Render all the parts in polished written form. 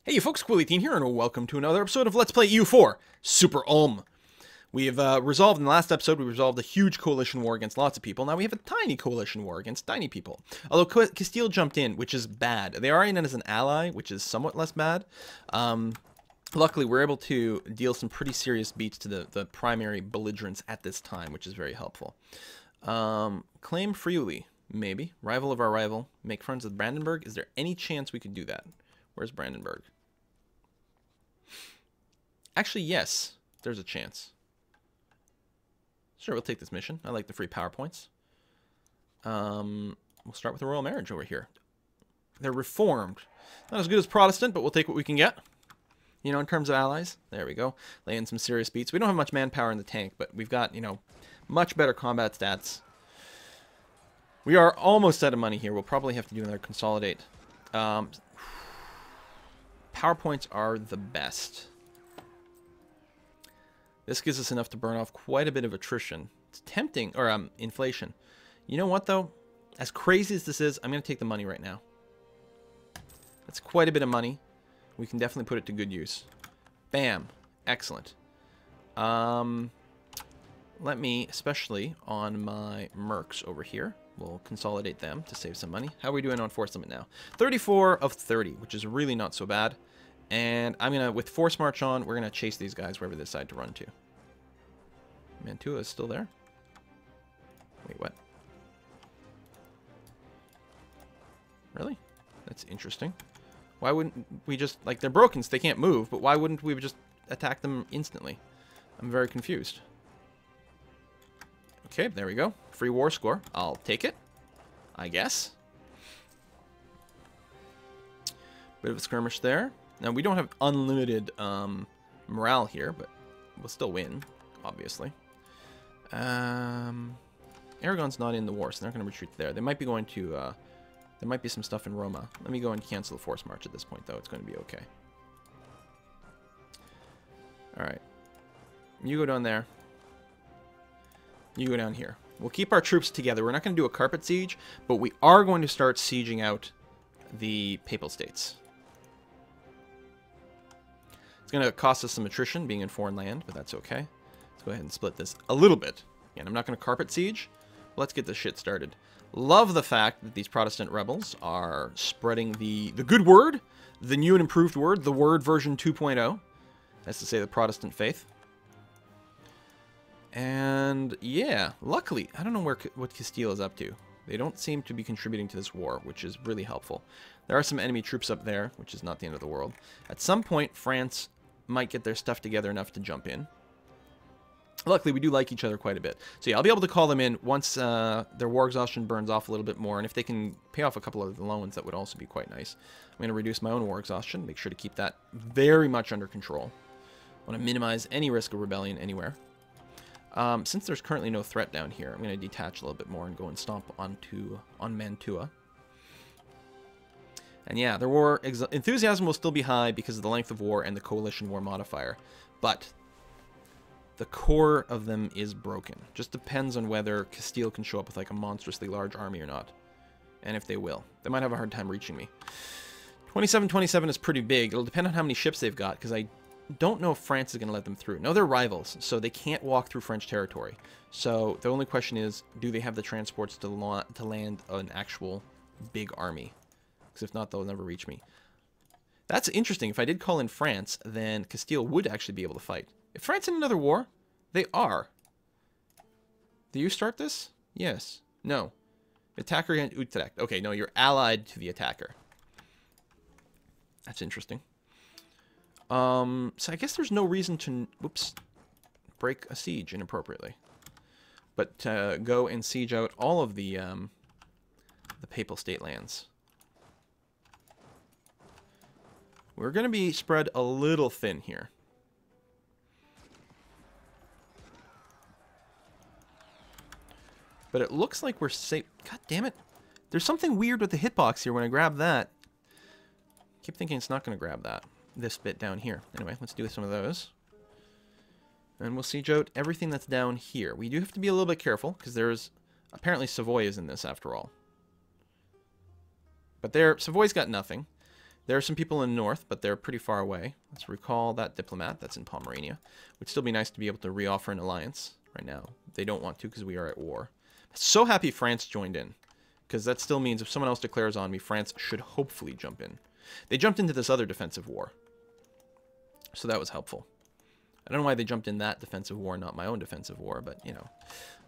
Hey you folks, Quilly18 here, and welcome to another episode of Let's Play EU4 Super ULM. We have resolved, in the last episode, we resolved a huge coalition war against lots of people. Now we have a tiny coalition war against tiny people. Although Castile jumped in, which is bad. They are in as an ally, which is somewhat less bad. Luckily, we're able to deal some pretty serious beats to the primary belligerents at this time, which is very helpful. Claim Friuli, maybe. Rival of our rival. Make friends with Brandenburg. Is there any chance we could do that? Where's Brandenburg? Actually, yes. There's a chance. Sure, we'll take this mission. I like the free PowerPoints. We'll start with the royal marriage over here. They're reformed. Not as good as Protestant, but we'll take what we can get. You know, in terms of allies. There we go. Lay in some serious beats. We don't have much manpower in the tank, but we've got, you know, much better combat stats. We are almost out of money here. We'll probably have to do another consolidate. PowerPoints are the best. This gives us enough to burn off quite a bit of attrition. It's tempting, or inflation. You know what, though? As crazy as this is, I'm going to take the money right now. That's quite a bit of money. We can definitely put it to good use. Bam. Excellent. Let me, especially on my mercs over here, we'll consolidate them to save some money. How are we doing on force limit now? 34 of 30, which is really not so bad. And I'm going to, with force march on, we're going to chase these guys wherever they decide to run to. Mantua is still there? Wait, what? Really? That's interesting. Why wouldn't we just, like, they're broken so they can't move, but why wouldn't we just attack them instantly? I'm very confused. Okay, there we go. Free war score. I'll take it, I guess. Bit of a skirmish there. Now, we don't have unlimited morale here, but we'll still win, obviously. Aragon's not in the war, so they're not going to retreat there. They might be going to... there might be some stuff in Roma. Let me go and cancel the force march at this point, though. It's going to be okay. Alright. You go down there. You go down here. We'll keep our troops together. We're not going to do a carpet siege, but we are going to start sieging out the Papal States. It's going to cost us some attrition being in foreign land, but that's okay. Let's go ahead and split this a little bit. Again, I'm not going to carpet siege. Let's get this shit started. Love the fact that these Protestant rebels are spreading the good word, the new and improved word, the word version 2.0. That's to say the Protestant faith. And yeah, luckily, I don't know what Castile is up to. They don't seem to be contributing to this war, which is really helpful. There are some enemy troops up there, which is not the end of the world. At some point, France might get their stuff together enough to jump in. Luckily, we do like each other quite a bit. So yeah, I'll be able to call them in once their war exhaustion burns off a little bit more. And if they can pay off a couple of the loans, that would also be quite nice. I'm going to reduce my own war exhaustion. Make sure to keep that very much under control. I want to minimize any risk of rebellion anywhere. Since there's currently no threat down here, I'm going to detach a little bit more and go and stomp on Mantua. And yeah, their war enthusiasm will still be high because of the length of war and the coalition war modifier. But the core of them is broken. Just depends on whether Castile can show up with like a monstrously large army or not. And if they will. They might have a hard time reaching me. 27-27 is pretty big. It'll depend on how many ships they've got, because I don't know if France is going to let them through. No, they're rivals, so they can't walk through French territory. So the only question is, do they have the transports to land an actual big army? Because if not, they'll never reach me. That's interesting. If I did call in France, then Castile would actually be able to fight. If France in another war, they are. Do you start this? Yes. No. Attacker against Utrecht. Okay, no, you're allied to the attacker. That's interesting. So I guess there's no reason to, whoops, break a siege inappropriately. But go and siege out all of the Papal State lands. We're going to be spread a little thin here. But it looks like we're safe. God damn it. There's something weird with the hitbox here when I grab that. Keep thinking it's not going to grab that. This bit down here. Anyway, let's do some of those. And we'll siege out everything that's down here. We do have to be a little bit careful, because there's... Apparently Savoy is in this, after all. But Savoy's got nothing. There are some people in the north, but they're pretty far away. Let's recall that diplomat. That's in Pomerania. Would still be nice to be able to reoffer an alliance right now. They don't want to because we are at war. So happy France joined in, because that still means if someone else declares on me, France should hopefully jump in. They jumped into this other defensive war, so that was helpful. I don't know why they jumped in that defensive war, not my own defensive war, but, you know,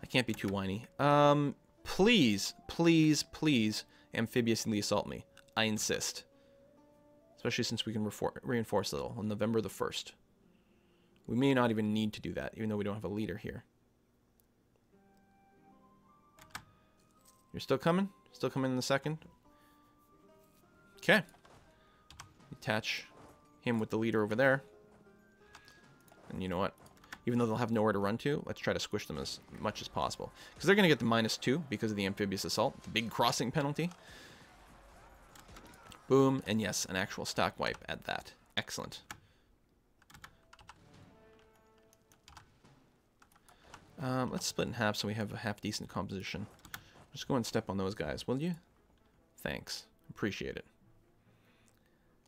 I can't be too whiny. Please, please, please amphibiously assault me. I insist. Especially since we can reinforce a little on November the 1st. We may not even need to do that, even though we don't have a leader here. You're still coming? Still coming in the second? Okay. Attach him with the leader over there. And you know what? Even though they'll have nowhere to run to, let's try to squish them as much as possible. Because they're going to get the -2 because of the amphibious assault. Big crossing penalty. Boom. And yes, an actual stock wipe at that. Excellent. Let's split in half so we have a half-decent composition. Just go and step on those guys, will you? Thanks. Appreciate it.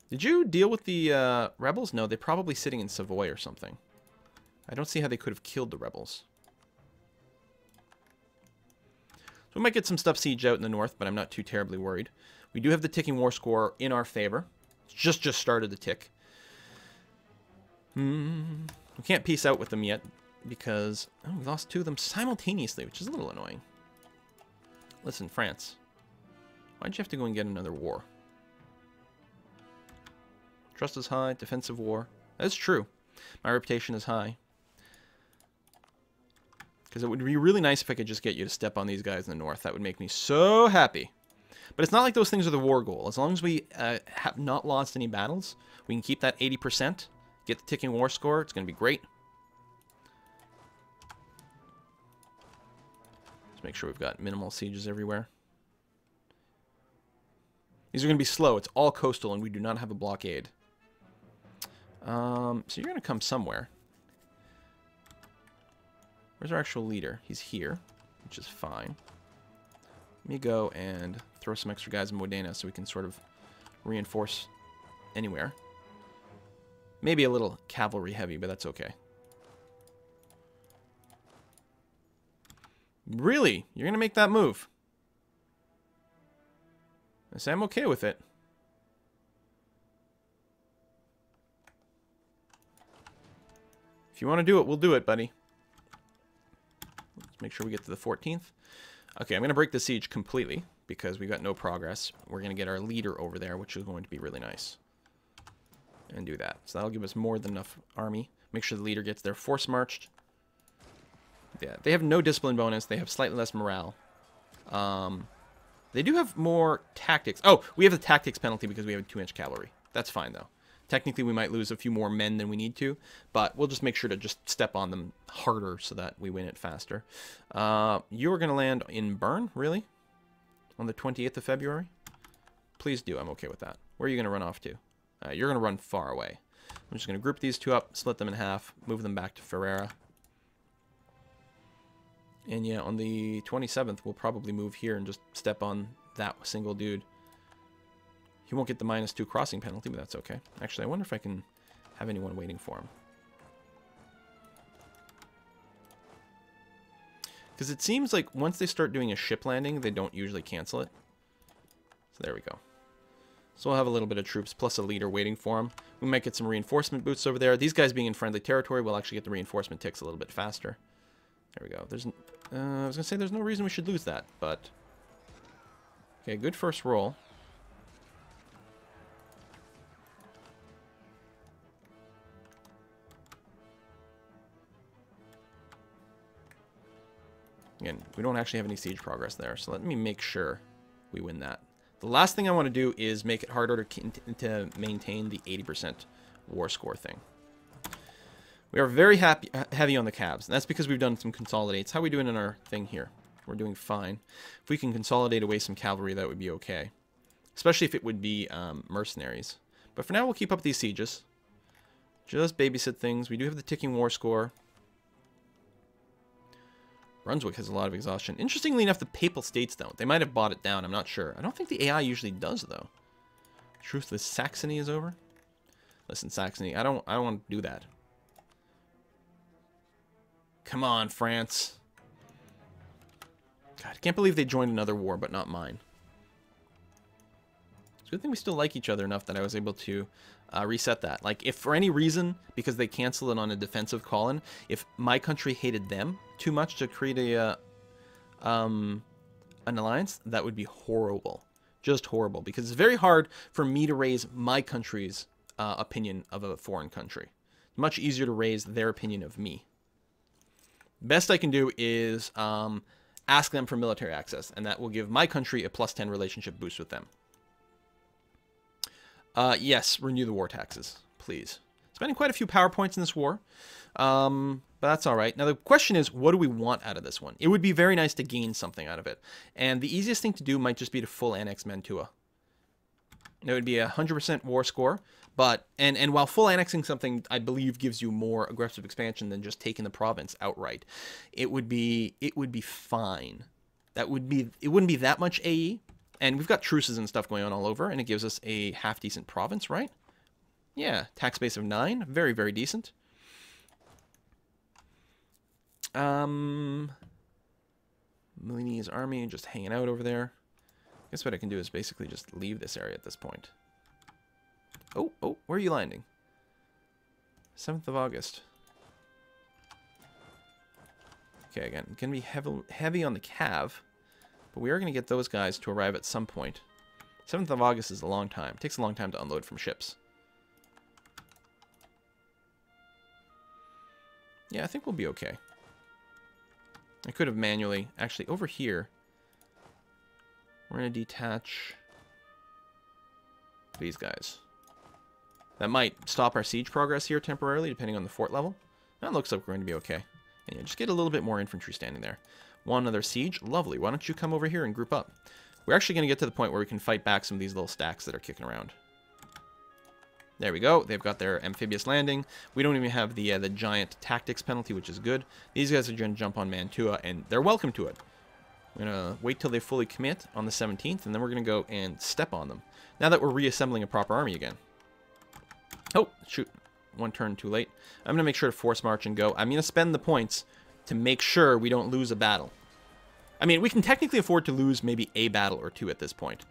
Did you deal with the rebels? No, they're probably sitting in Savoy or something. I don't see how they could have killed the rebels. So we might get some stuff sieged out in the north, but I'm not too terribly worried. We do have the ticking war score in our favor. It's just started to tick. We can't peace out with them yet because we lost 2 of them simultaneously, which is a little annoying. Listen, France. Why'd you have to go and get another war? Trust is high, defensive war. That's true. My reputation is high. Because it would be really nice if I could just get you to step on these guys in the north. That would make me so happy. But it's not like those things are the war goal. As long as we have not lost any battles, we can keep that 80%, get the ticking war score. It's going to be great. Let's make sure we've got minimal sieges everywhere. These are going to be slow. It's all coastal, and we do not have a blockade. So you're going to come somewhere. Where's our actual leader? He's here, which is fine. Let me go and throw some extra guys in Modena so we can sort of reinforce anywhere. Maybe a little cavalry heavy, but that's okay. Really? You're going to make that move? I say I'm okay with it. If you want to do it, we'll do it, buddy. Let's make sure we get to the 14th. Okay, I'm going to break the siege completely because we've got no progress. We're going to get our leader over there, which is going to be really nice. And do that. So that'll give us more than enough army. Make sure the leader gets their force marched. Yeah, they have no discipline bonus. They have slightly less morale. They do have more tactics. Oh, we have the tactics penalty because we have a 2-inch cavalry. That's fine, though. Technically, we might lose a few more men than we need to, but we'll just make sure to just step on them harder so that we win it faster. You're going to land in Bern, really? On the 28th of February? Please do. I'm okay with that. Where are you going to run off to? You're going to run far away. I'm just going to group these 2 up, split them in half, move them back to Ferrara. And yeah, on the 27th, we'll probably move here and just step on that single dude. He won't get the -2 crossing penalty, but that's okay. Actually, I wonder if I can have anyone waiting for him. Because it seems like once they start doing a ship landing, they don't usually cancel it. So there we go. So we'll have a little bit of troops plus a leader waiting for him. We might get some reinforcement boots over there. These guys being in friendly territory, we'll actually get the reinforcement ticks a little bit faster. There we go. There's, I was going to say there's no reason we should lose that, but... Okay, good first roll. Again, we don't actually have any siege progress there, so let me make sure we win that. The last thing I want to do is make it harder to maintain the 80% war score thing. We are very heavy on the cabs, and that's because we've done some consolidates. How are we doing in our thing here? We're doing fine. If we can consolidate away some cavalry, that would be okay. Especially if it would be mercenaries. But for now, we'll keep up these sieges. Just babysit things. We do have the ticking war score. Brunswick has a lot of exhaustion. Interestingly enough, the Papal States don't. They might have bought it down. I'm not sure. I don't think the AI usually does, though. Truth with Saxony is over. Listen, Saxony, I don't want to do that. Come on, France. God, I can't believe they joined another war, but not mine. It's a good thing we still like each other enough that I was able to reset that. Like, if for any reason, because they cancel it on a defensive call-in, if my country hated them too much to create a an alliance, that would be horrible. Just horrible. Because it's very hard for me to raise my country's opinion of a foreign country. It's much easier to raise their opinion of me. Best I can do is ask them for military access, and that will give my country a +10 relationship boost with them. Yes, renew the war taxes, please. Spending quite a few PowerPoints in this war, but that's all right. Now, the question is, what do we want out of this one? It would be very nice to gain something out of it, and the easiest thing to do might just be to full annex Mantua. It would be a 100% war score, but and while full annexing something, I believe, gives you more aggressive expansion than just taking the province outright, it would be fine. It wouldn't be that much AE, and we've got truces and stuff going on all over, and it gives us a half decent province, right? Yeah, tax base of 9, very, very decent. Mussolini's army just hanging out over there. I guess what I can do is basically just leave this area at this point. Oh, where are you landing? 7th of August. Okay, again, going to be heavy on the Cav, but we are going to get those guys to arrive at some point. 7th of August is a long time. It takes a long time to unload from ships. Yeah, I think we'll be okay. I could have manually... Actually, over here, we're going to detach these guys. That might stop our siege progress here temporarily, depending on the fort level. That looks like we're going to be okay. And yeah, just get a little bit more infantry standing there. One other siege. Lovely. Why don't you come over here and group up? We're actually going to get to the point where we can fight back some of these little stacks that are kicking around. There we go. They've got their amphibious landing. We don't even have the giant tactics penalty, which is good. These guys are going to jump on Mantua, and they're welcome to it. We're going to wait till they fully commit on the 17th, and then we're going to go and step on them. Now that we're reassembling a proper army again. Oh, shoot. One turn too late. I'm going to make sure to force march and go. I'm going to spend the points to make sure we don't lose a battle. I mean, we can technically afford to lose maybe a battle or two at this point.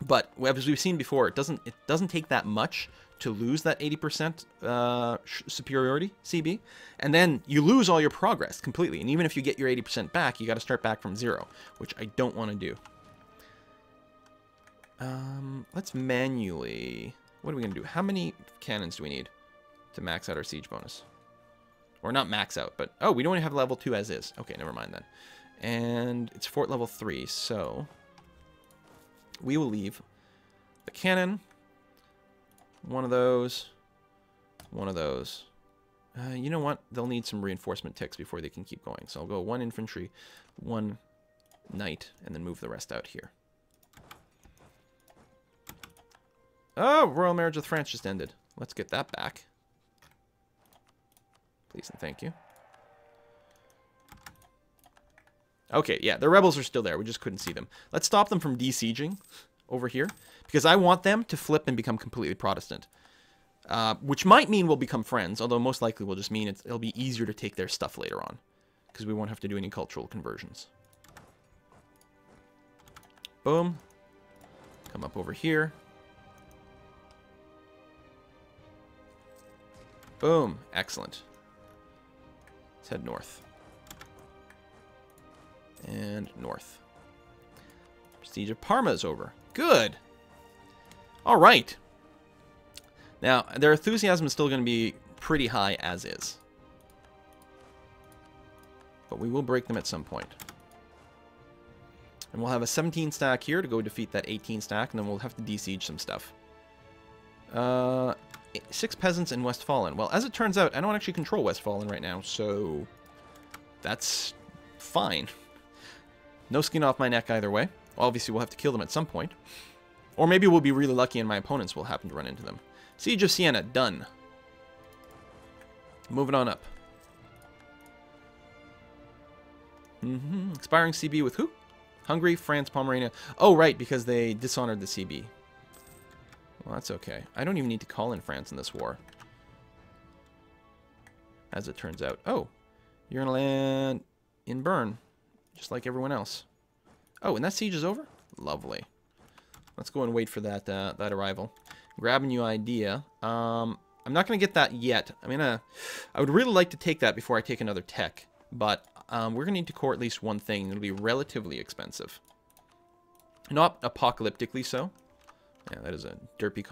But as we've seen before, it doesn't take that much to lose that 80% superiority CB, and then you lose all your progress completely. And even if you get your 80% back, you got to start back from 0, which I don't want to do. Let's manually. What are we gonna do? How many cannons do we need to max out our siege bonus? Or not max out, but oh, we don't even have level 2 as is. Okay, never mind then. And it's fort level 3, so we will leave the cannon, one of those. You know what? They'll need some reinforcement ticks before they can keep going. So I'll go 1 infantry, 1 knight, and then move the rest out here. Oh, royal marriage with France just ended. Let's get that back. Please and thank you. Okay, yeah, the rebels are still there. We just couldn't see them. Let's stop them from desieging over here, because I want them to flip and become completely Protestant. Which might mean we'll become friends, although most likely will just mean it'll be easier to take their stuff later on, because we won't have to do any cultural conversions. Boom. Come up over here. Boom. Excellent. Let's head north. And north. Siege of Parma is over. Good. All right. Now, their enthusiasm is still going to be pretty high as is. But we will break them at some point. And we'll have a 17 stack here to go defeat that 18 stack, and then we'll have to desiege some stuff. 6 peasants in Westfalen. Well, as it turns out, I don't actually control Westfalen right now, so that's fine. No skin off my neck either way. Obviously, we'll have to kill them at some point. Or maybe we'll be really lucky and my opponents will happen to run into them. Siege of Siena, done. Moving on up. Expiring CB with who? Hungary, France, Pomerania. Oh, right, because they dishonored the CB. Well, that's okay. I don't even need to call in France in this war. As it turns out. Oh, you're going to land in Bern, just like everyone else. Oh, and that siege is over? Lovely. Let's go and wait for that that arrival. Grab a new idea. I'm not going to get that yet. I would really like to take that before I take another tech. But we're going to need to core at least one thing. It'll be relatively expensive. Not apocalyptically so. Yeah, that is a derpy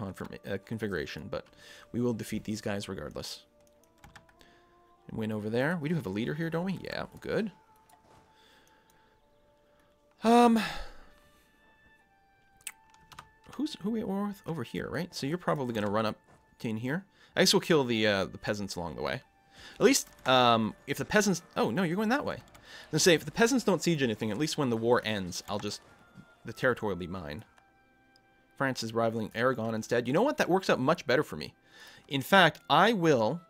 configuration, but we will defeat these guys regardless. And win over there. We do have a leader here, don't we? Yeah, good. Who we war with? Over here, right? So you're probably going to run up to in here. I guess we'll kill the peasants along the way. At least, if the peasants... Oh, no, you're going that way. Let's say, if the peasants don't siege anything, at least when the war ends, the territory will be mine. France is rivaling Aragon instead. You know what? That works out much better for me. In fact, I will,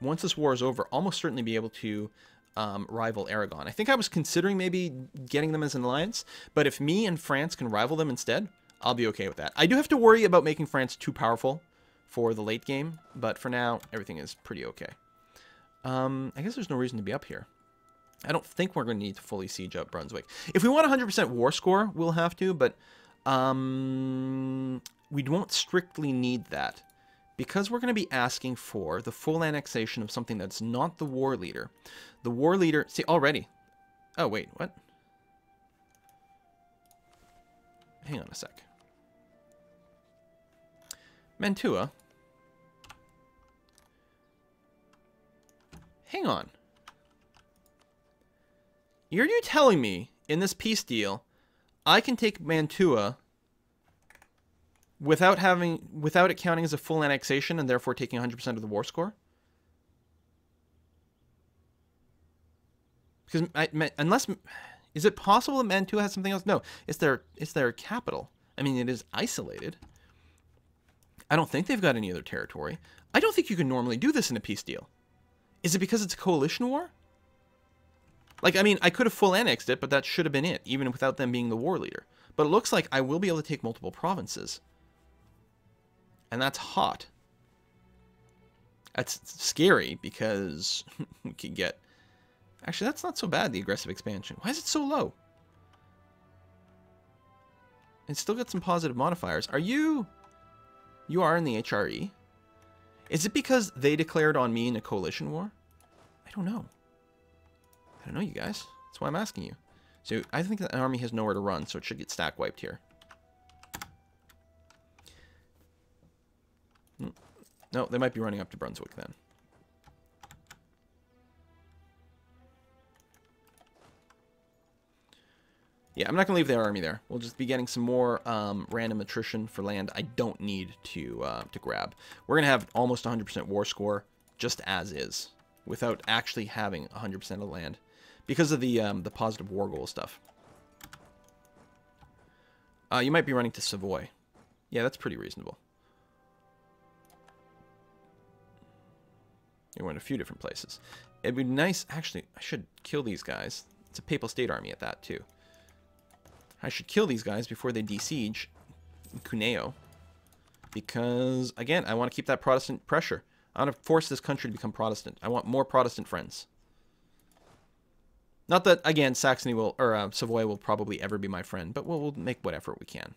once this war is over, almost certainly be able to rival Aragon. I think I was considering maybe getting them as an alliance, but if me and France can rival them instead, I'll be okay with that. I do have to worry about making France too powerful for the late game, but for now, everything is pretty okay. I guess there's no reason to be up here. I don't think we're going to need to fully siege up Brunswick. If we want 100% war score, we'll have to, but we won't strictly need that. Because we're going to be asking for the full annexation of something that's not the war leader. The war leader... See, already. Oh, wait, what? Hang on a sec. Mantua. Hang on. Are you telling me, in this peace deal, I can take Mantua without it counting as a full annexation and therefore taking 100% of the war score? Because unless... Is it possible that Mantua has something else? No, it's their capital. I mean, it is isolated. I don't think they've got any other territory. I don't think you can normally do this in a peace deal. Is it because it's a coalition war? Like, I mean, I could have full annexed it, but that should have been it, even without them being the war leader. But it looks like I will be able to take multiple provinces. And that's hot. That's scary, because we could get... Actually, that's not so bad, the aggressive expansion. Why is it so low? It's still got some positive modifiers. Are you... You are in the HRE? Is it because they declared on me in a coalition war? I don't know. I don't know, you guys. That's why I'm asking you. So, I think that army has nowhere to run, so it should get stack wiped here. No, they might be running up to Brunswick then. Yeah, I'm not going to leave their army there. We'll just be getting some more random attrition for land I don't need to grab. We're going to have almost 100% war score just as is, without actually having 100% of the land, because of the positive war goal stuff. You might be running to Savoy. Yeah, that's pretty reasonable. You went a few different places. It'd be nice... Actually, I should kill these guys. It's a Papal State army at that, too. I should kill these guys before they desiege Cuneo. Because, again, I want to keep that Protestant pressure. I want to force this country to become Protestant. I want more Protestant friends. Not that, again, Saxony will... Or, Savoy will probably ever be my friend. But we'll make what effort we can.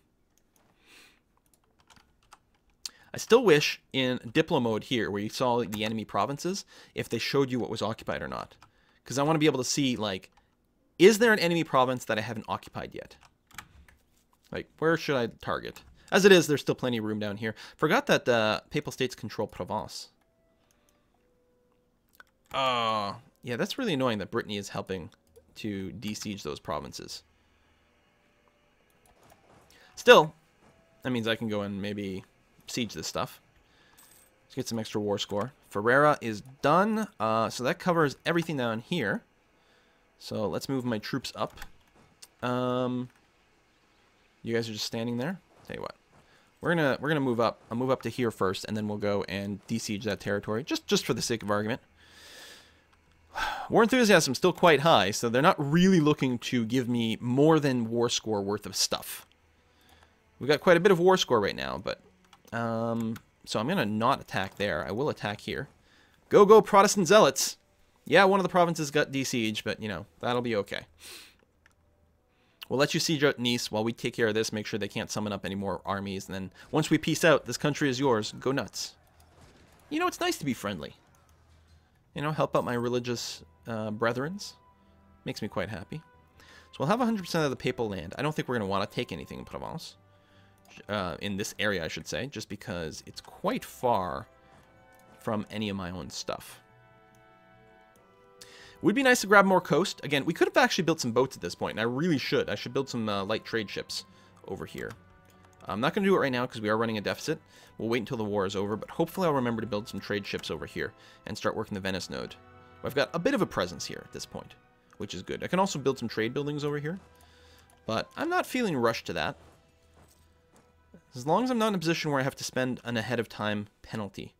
I still wish in Diplo mode here, where you saw the enemy provinces, if they showed you what was occupied or not. Because I want to be able to see, like, is there an enemy province that I haven't occupied yet? Like, where should I target? As it is, there's still plenty of room down here. Forgot that Papal States control Provence. Yeah, that's really annoying that Brittany is helping to desiege those provinces. Still, that means I can go and maybe... siege this stuff. Let's get some extra war score. Ferrera is done. So that covers everything down here. So let's move my troops up. You guys are just standing there. Tell you what, we're gonna move up. I'll move up to here first, and then we'll go and desiege that territory, just for the sake of argument. War enthusiasm still quite high, so they're not really looking to give me more than war score worth of stuff. We've got quite a bit of war score right now, but So I'm going to not attack there. I will attack here. Go, go, Protestant zealots! Yeah, one of the provinces got de-sieged, but, you know, that'll be okay. We'll let you siege out Nice while we take care of this, make sure they can't summon up any more armies, and then once we peace out, this country is yours. Go nuts. You know, it's nice to be friendly. You know, help out my religious brethrens. Makes me quite happy. So we'll have 100% of the papal land. I don't think we're going to want to take anything in Provence. In this area, I should say, just because it's quite far from any of my own stuff. Would be nice to grab more coast. Again, we could have actually built some boats at this point, and I really should. I should build some light trade ships over here. I'm not going to do it right now because we are running a deficit. We'll wait until the war is over, but hopefully I'll remember to build some trade ships over here and start working the Venice node. I've got a bit of a presence here at this point, which is good. I can also build some trade buildings over here, but I'm not feeling rushed to that. As long as I'm not in a position where I have to spend an ahead of time penalty.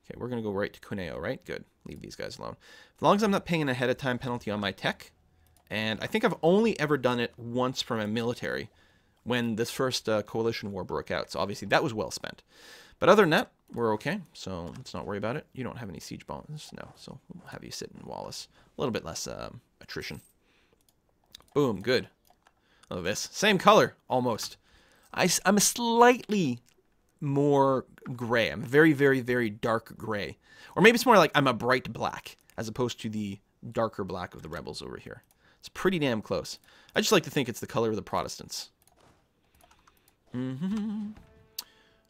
Okay, we're going to go right to Cuneo, right? Good. Leave these guys alone. As long as I'm not paying an ahead of time penalty on my tech, and I think I've only ever done it once for my military when this first coalition war broke out. So obviously that was well spent. But other than that, we're okay. So let's not worry about it. You don't have any siege bombs. No, so we'll have you sit in Wallace. A little bit less attrition. Boom, good. Look at this. Same color, almost. I'm a slightly more gray. I'm very, very, very dark gray. Or maybe it's more like I'm a bright black as opposed to the darker black of the rebels over here. It's pretty damn close. I just like to think it's the color of the Protestants.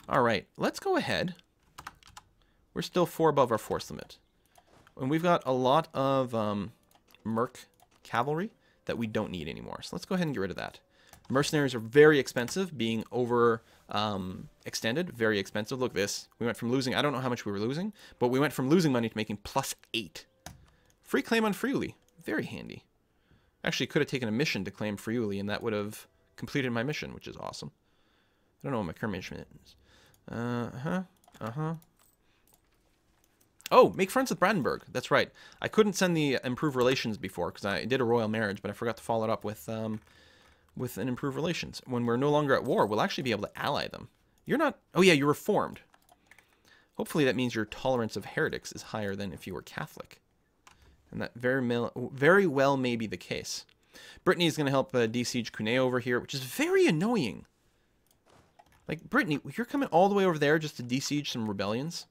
All right, let's go ahead. We're still 4 above our force limit. And we've got a lot of merc cavalry that we don't need anymore. So let's go ahead and get rid of that. Mercenaries are very expensive, being over extended, very expensive. Look at this. We went from losing, I don't know how much we were losing, but we went from losing money to making +8. Free claim on Friuli. Very handy. Actually, could have taken a mission to claim Friuli, and that would have completed my mission, which is awesome. I don't know what my current mission is. Oh, make friends with Brandenburg. That's right. I couldn't send the improved relations before because I did a royal marriage, but I forgot to follow it up with an improved relations. When we're no longer at war, we'll actually be able to ally them. You're not... Oh, yeah, you're reformed. Hopefully that means your tolerance of heretics is higher than if you were Catholic. And that very well may be the case. Brittany is going to help de-siege Cuneo over here, which is very annoying. Like, Brittany, you're coming all the way over there just to de-siege some rebellions?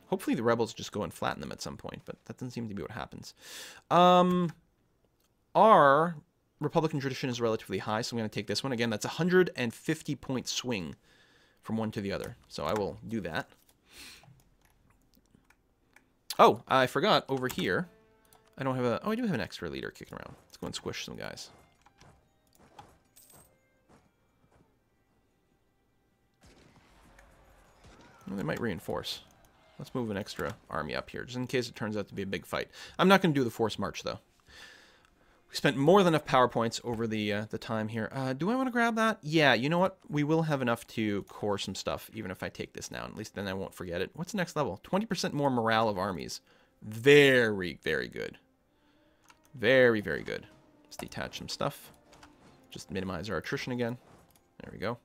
Hopefully the rebels just go and flatten them at some point, but that doesn't seem to be what happens. Our Republican tradition is relatively high, so I'm going to take this one. Again, that's a 150-point swing from one to the other, so I will do that. Oh, I forgot, over here, I don't have a... Oh, I do have an extra leader kicking around. Let's go and squish some guys. Well, they might reinforce. Let's move an extra army up here, just in case it turns out to be a big fight. I'm not going to do the forced march, though. We spent more than enough power points over the time here. Do I want to grab that? Yeah, you know what? We will have enough to core some stuff, even if I take this now. At least then I won't forget it. What's the next level? 20% more morale of armies. Very, very good. Very, very good. Let's detach some stuff. Just minimize our attrition again. There we go.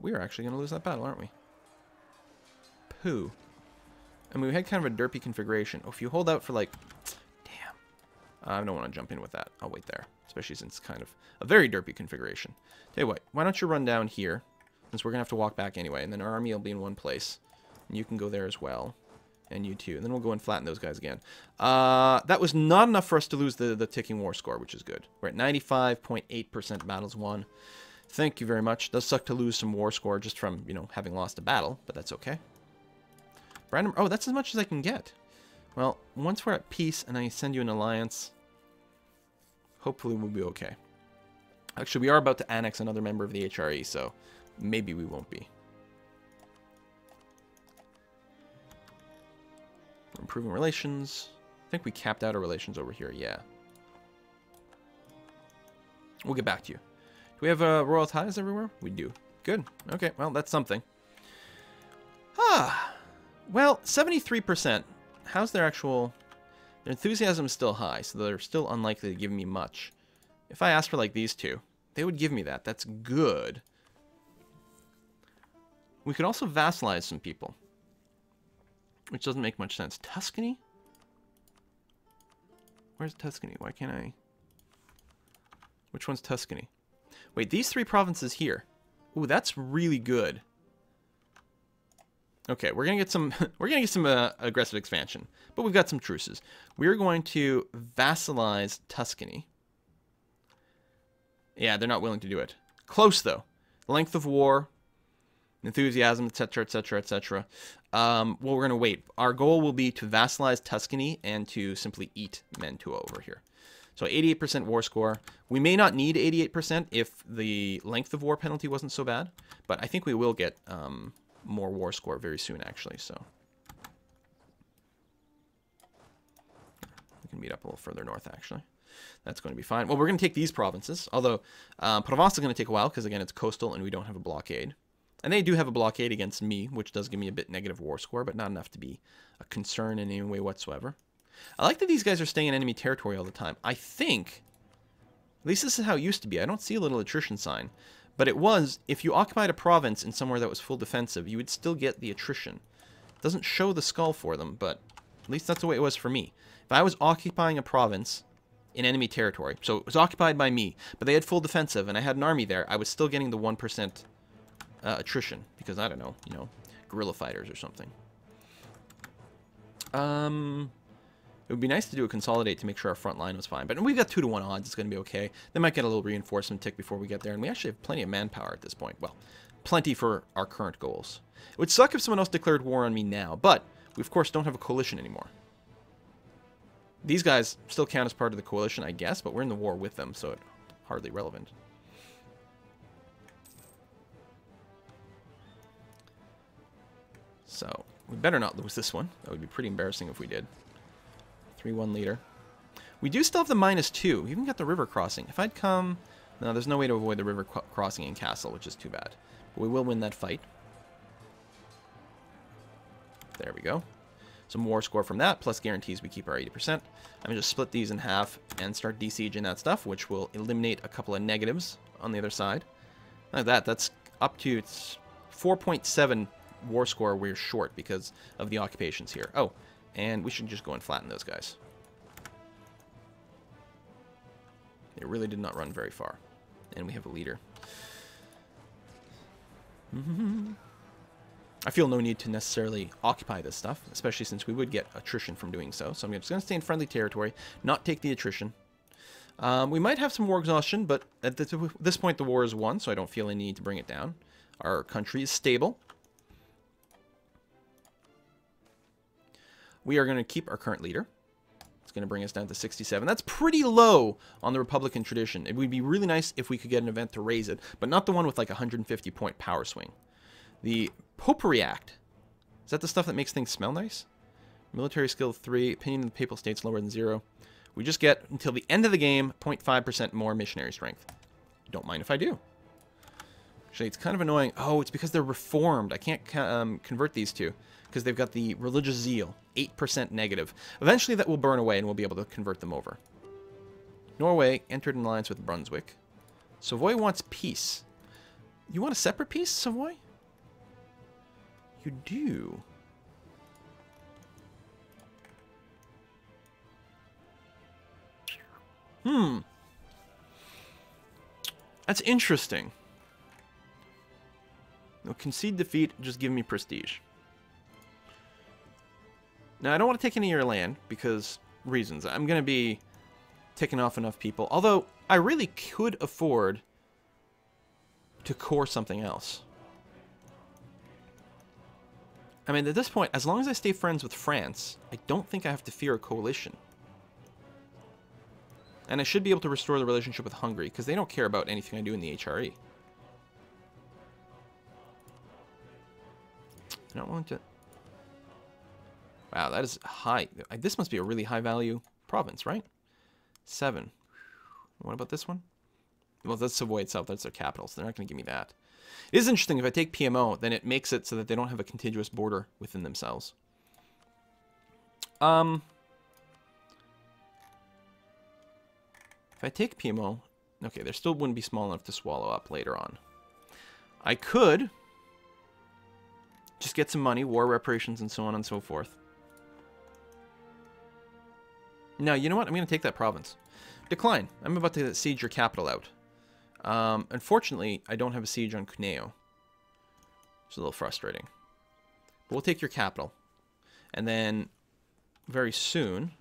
We are actually going to lose that battle, aren't we? Pooh. I mean, we had kind of a derpy configuration. Oh, if you hold out for like... Damn. I don't want to jump in with that. I'll wait there. Especially since it's kind of a very derpy configuration. Tell you what, why don't you run down here? Since we're going to have to walk back anyway. And then our army will be in one place. And you can go there as well. And you too. And then we'll go and flatten those guys again. That was not enough for us to lose the ticking war score, which is good. We're at 95.8% battles won. Thank you very much. Does suck to lose some war score just from, you know, having lost a battle. But that's okay. Oh, that's as much as I can get. Well, once we're at peace and I send you an alliance, hopefully we'll be okay. Actually, we are about to annex another member of the HRE, so maybe we won't be. We're improving relations. I think we capped out our relations over here, yeah. We'll get back to you. Do we have royal ties everywhere? We do. Good. Okay, well, that's something. Ah... Well, 73%. How's their Their enthusiasm is still high, so they're still unlikely to give me much. If I ask for, like, these two, they would give me that. That's good. We could also vassalize some people, which doesn't make much sense. Tuscany? Where's Tuscany? Why can't I... Which one's Tuscany? Wait, these three provinces here. Ooh, that's really good. Okay, we're gonna get some aggressive expansion, but we've got some truces. We're going to vassalize Tuscany. Yeah, they're not willing to do it. Close though. Length of war, enthusiasm, etc., etc., etc. Well, we're gonna wait. Our goal will be to vassalize Tuscany and to simply eat Mantua over here. So 88% war score. We may not need 88% if the length of war penalty wasn't so bad, but I think we will get more war score very soon, actually. So we can meet up a little further north, actually. That's going to be fine. Well, we're going to take these provinces, although Provence is going to take a while because, again, it's coastal and we don't have a blockade. And they do have a blockade against me, which does give me a bit negative war score, but not enough to be a concern in any way whatsoever. I like that these guys are staying in enemy territory all the time. I think, at least this is how it used to be. I don't see a little attrition sign. But it was, if you occupied a province in somewhere that was full defensive, you would still get the attrition. It doesn't show the skull for them, but at least that's the way it was for me. If I was occupying a province in enemy territory, so it was occupied by me, but they had full defensive, and I had an army there, I was still getting the 1% attrition. Because, I don't know, you know, guerrilla fighters or something. It would be nice to do a consolidate to make sure our front line was fine. But we've got 2-to-1 odds. It's going to be okay. They might get a little reinforcement tick before we get there. And we actually have plenty of manpower at this point. Well, plenty for our current goals. It would suck if someone else declared war on me now. But we, of course, don't have a coalition anymore. These guys still count as part of the coalition, I guess. But we're in the war with them, so it's hardly relevant. So we better not lose this one. That would be pretty embarrassing if we did. 3-1 leader. We do still have the -2. We even got the river crossing. If I'd come... No, there's no way to avoid the river crossing in Castle, which is too bad. But we will win that fight. There we go. Some war score from that, plus guarantees we keep our 80%. I'm going to just split these in half and start de-sieging that stuff, which will eliminate a couple of negatives on the other side. Like that, that's up to 4.7 war score we're short because of the occupations here. Oh, and we should just go and flatten those guys. They really did not run very far. And we have a leader. I feel no need to necessarily occupy this stuff, especially since we would get attrition from doing so. So I'm just going to stay in friendly territory, not take the attrition. We might have some war exhaustion, but at this point the war is won, so I don't feel any need to bring it down. Our country is stable. We are going to keep our current leader. It's going to bring us down to 67. That's pretty low on the Republican tradition. It would be really nice if we could get an event to raise it, but not the one with like a 150-point power swing. The Popery Act. Is that the stuff that makes things smell nice? Military skill 3. Opinion of the Papal States lower than 0. We just get, until the end of the game, 0.5% more missionary strength. Don't mind if I do. Actually, it's kind of annoying. Oh, it's because they're reformed. I can't convert these two because they've got the religious zeal. 8% negative. Eventually that will burn away and we'll be able to convert them over. Norway entered an alliance with Brunswick. Savoy wants peace. You want a separate peace, Savoy? You do. That's interesting. No, concede defeat, just give me prestige. Now, I don't want to take any of your land, because reasons. I'm going to be taking off enough people. Although, I really could afford to core something else. I mean, at this point, as long as I stay friends with France, I don't think I have to fear a coalition. And I should be able to restore the relationship with Hungary, because they don't care about anything I do in the HRE. I don't want to... Wow, that is high. This must be a really high-value province, right? 7. What about this one? Well, that's Savoy itself. That's their capital, so they're not going to give me that. It is interesting. If I take PMO, then it makes it so that they don't have a contiguous border within themselves. If I take Piemo... Okay, they still wouldn't be small enough to swallow up later on. I could just get some money, war reparations, and so on and so forth. No, you know what? I'm going to take that province. Decline. I'm about to siege your capital out. Unfortunately, I don't have a siege on Cuneo. It's a little frustrating. But we'll take your capital. And then, very soon...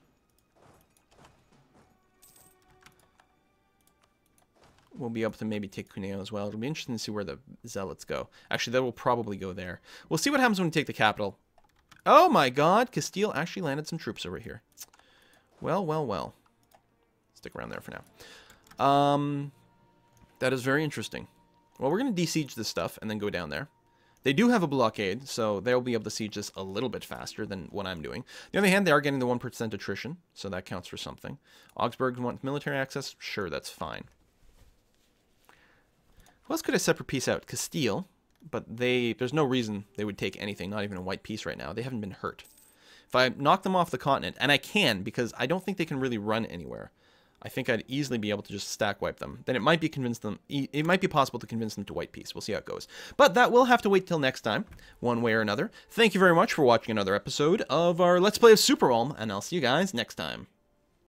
we'll be able to maybe take Cuneo as well. It'll be interesting to see where the zealots go. Actually, that will probably go there. We'll see what happens when we take the capital. Oh my god! Castile actually landed some troops over here. Well, well, well. Stick around there for now. That is very interesting. Well, we're going to de-siege this stuff and then go down there. They do have a blockade, so they'll be able to siege this a little bit faster than what I'm doing. On the other hand, they are getting the 1% attrition, so that counts for something. Augsburg wants military access? Sure, that's fine. Who else could I separate peace out? Castile, but there's no reason they would take anything, not even a white peace right now. They haven't been hurt. If I knock them off the continent, and I can, because I don't think they can really run anywhere, I think I'd easily be able to just stack wipe them. Then it might be it might be possible to convince them to white peace. We'll see how it goes. But that will have to wait till next time, one way or another. Thank you very much for watching another episode of our Let's Play of Super Realm, and I'll see you guys next time.